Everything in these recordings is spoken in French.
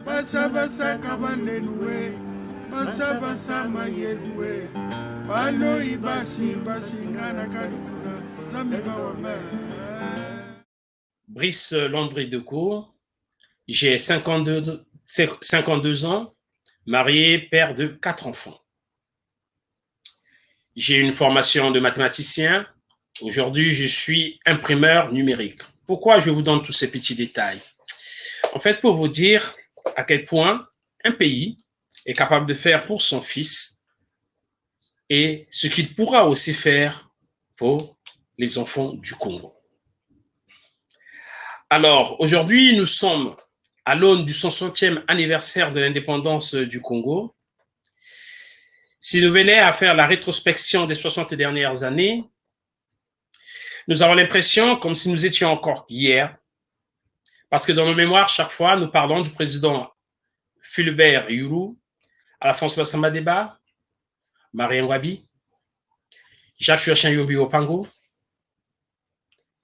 Basa basa kabandenwe, basa basa mayelwe, bano ibasi basingana kadukuna, zamiba wame. Brice Landry Decour, j'ai 52 ans, marié, père de 4 enfants. J'ai une formation de mathématicien. Aujourd'hui, je suis imprimeur numérique. Pourquoi je vous donne tous ces petits détails? En fait, pour vous dire à quel point un pays est capable de faire pour son fils et ce qu'il pourra aussi faire pour les enfants du Congo. Alors, aujourd'hui, nous sommes à l'aune du 160e anniversaire de l'indépendance du Congo. Si nous venions à faire la rétrospection des 60 dernières années, nous avons l'impression comme si nous étions encore hier, parce que dans nos mémoires, chaque fois, nous parlons du président Fulbert Yuru, Alphonse Bassamadeba, Marien Wabi, Jacques Joachim Yombi Opango,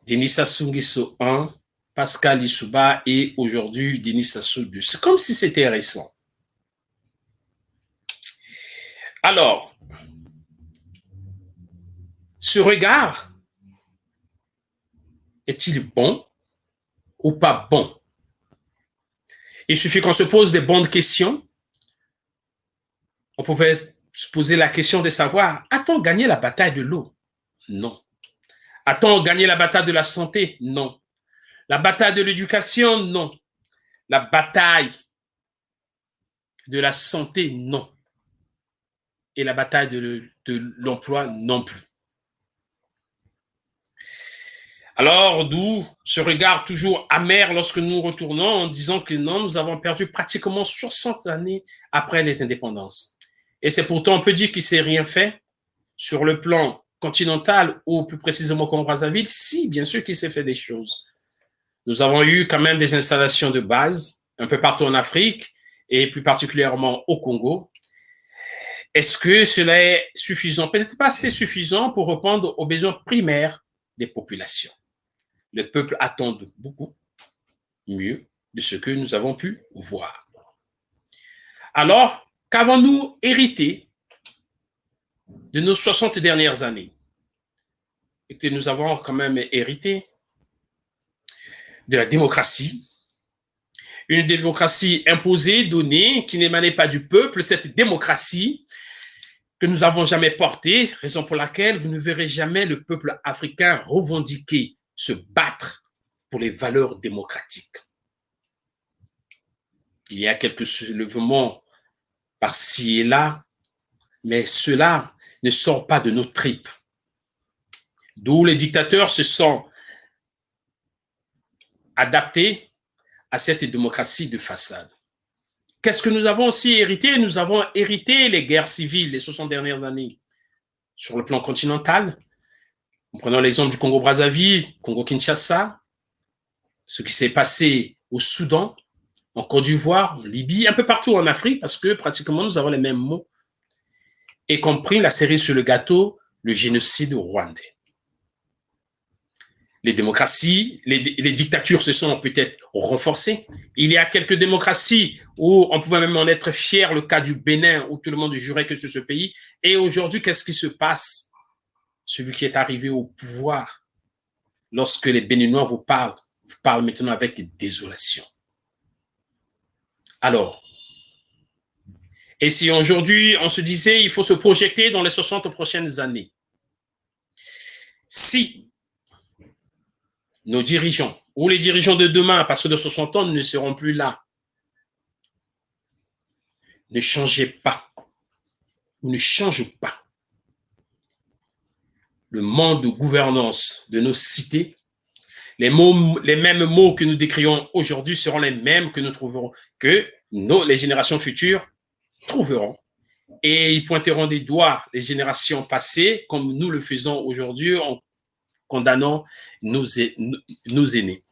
Denis Sassou Nguesso I, Pascal Lissouba et aujourd'hui Denis Sassou II. C'est comme si c'était récent. Alors, ce regard est-il bon ou pas bon? Il suffit qu'on se pose des bonnes questions. On pouvait se poser la question de savoir, a-t-on gagné la bataille de l'eau? Non. A-t-on gagné la bataille de la santé? Non. La bataille de l'éducation? Non. La bataille de la santé? Non. Et la bataille de l'emploi? Non plus. Alors, d'où ce regard toujours amer lorsque nous retournons en disant que non, nous avons perdu pratiquement 60 années après les indépendances. Et c'est pourtant, on peut dire qu'il ne s'est rien fait sur le plan continental ou plus précisément Congo-Brazzaville. Si, bien sûr qu'il s'est fait des choses. Nous avons eu quand même des installations de base un peu partout en Afrique et plus particulièrement au Congo. Est-ce que cela est suffisant? Peut-être pas assez suffisant pour répondre aux besoins primaires des populations. Le peuple attend beaucoup mieux de ce que nous avons pu voir. Alors, qu'avons-nous hérité de nos 60 dernières années? Et que nous avons quand même hérité de la démocratie, une démocratie imposée, donnée, qui n'émanait pas du peuple, cette démocratie que nous n'avons jamais portée, raison pour laquelle vous ne verrez jamais le peuple africain revendiquer, se battre pour les valeurs démocratiques. Il y a quelques soulèvements par-ci et là, mais cela ne sort pas de nos tripes. D'où les dictateurs se sont adaptés à cette démocratie de façade. Qu'est-ce que nous avons aussi hérité? Nous avons hérité les guerres civiles les 60 dernières années sur le plan continental. En prenant l'exemple du Congo-Brazzaville, Congo-Kinshasa, ce qui s'est passé au Soudan, en Côte d'Ivoire, en Libye, un peu partout en Afrique, parce que pratiquement nous avons les mêmes mots, y compris la cerise sur le gâteau, le génocide rwandais. Les démocraties, les dictatures se sont peut-être renforcées. Il y a quelques démocraties où on pouvait même en être fier, le cas du Bénin, où tout le monde jurait que c'est ce pays. Et aujourd'hui, qu'est-ce qui se passe? Celui qui est arrivé au pouvoir, lorsque les Béninois vous parlent maintenant avec désolation. Alors, et si aujourd'hui on se disait il faut se projeter dans les 60 prochaines années, si nos dirigeants ou les dirigeants de demain, parce que de 60 ans, nous ne serons plus là, ne changez pas ou ne changent pas le mode de gouvernance de nos cités, les mêmes mots que nous décrions aujourd'hui seront les mêmes que nous trouverons, que les générations futures trouveront. Et ils pointeront des doigts les générations passées, comme nous le faisons aujourd'hui en condamnant nos aînés.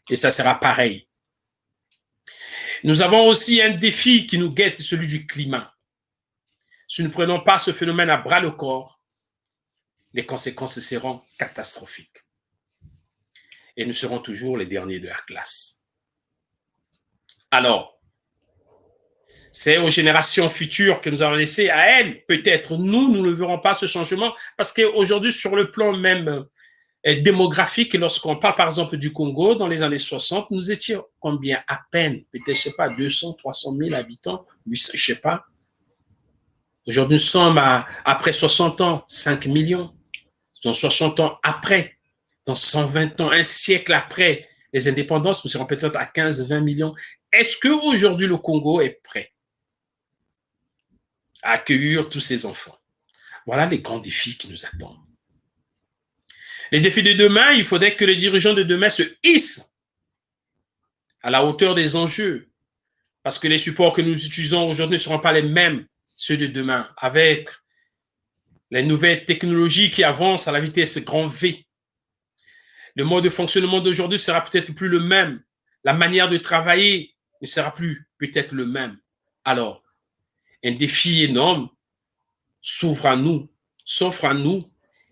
Et ça sera pareil. Nous avons aussi un défi qui nous guette, celui du climat. Si nous ne prenons pas ce phénomène à bras le corps, les conséquences seront catastrophiques. Et nous serons toujours les derniers de la classe. Alors, C'est aux générations futures que nous allons laisser à elles. Peut-être nous ne verrons pas ce changement parce qu'aujourd'hui, sur le plan même démographique, lorsqu'on parle par exemple du Congo, dans les années 60, nous étions combien? À peine, peut-être, je sais pas, 200, 300 000 habitants, 800, je sais pas. Aujourd'hui, nous sommes après 60 ans, 5 millions. Dans 60 ans après, dans 120 ans, un siècle après les indépendances, nous serons peut-être à 15, 20 millions. Est-ce qu'aujourd'hui, le Congo est prêt à accueillir tous ces enfants? Voilà les grands défis qui nous attendent. Les défis de demain, il faudrait que les dirigeants de demain se hissent à la hauteur des enjeux, parce que les supports que nous utilisons aujourd'hui ne seront pas les mêmes, ceux de demain, avec les nouvelles technologies qui avancent à la vitesse grand V. Le mode de fonctionnement d'aujourd'hui sera peut-être plus le même. La manière de travailler ne sera plus peut-être le même. Alors, un défi énorme s'offre à nous,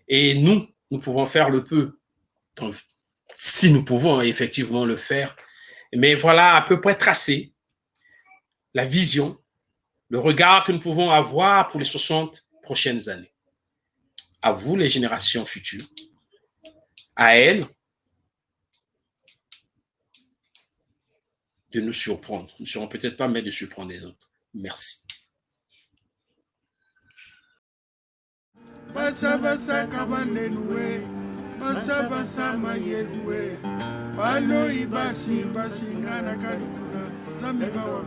et nous pouvons faire le peu. Donc, si nous pouvons effectivement le faire. Mais voilà à peu près tracé la vision, le regard que nous pouvons avoir pour les 60 prochaines années. À vous, les générations futures, à elles, de nous surprendre. Nous ne serons peut-être pas, mais de surprendre les autres. Merci. Basa basa kabanenwe, basa basa mayelwe, bano ibasi basingana kadukuna, zambi bawa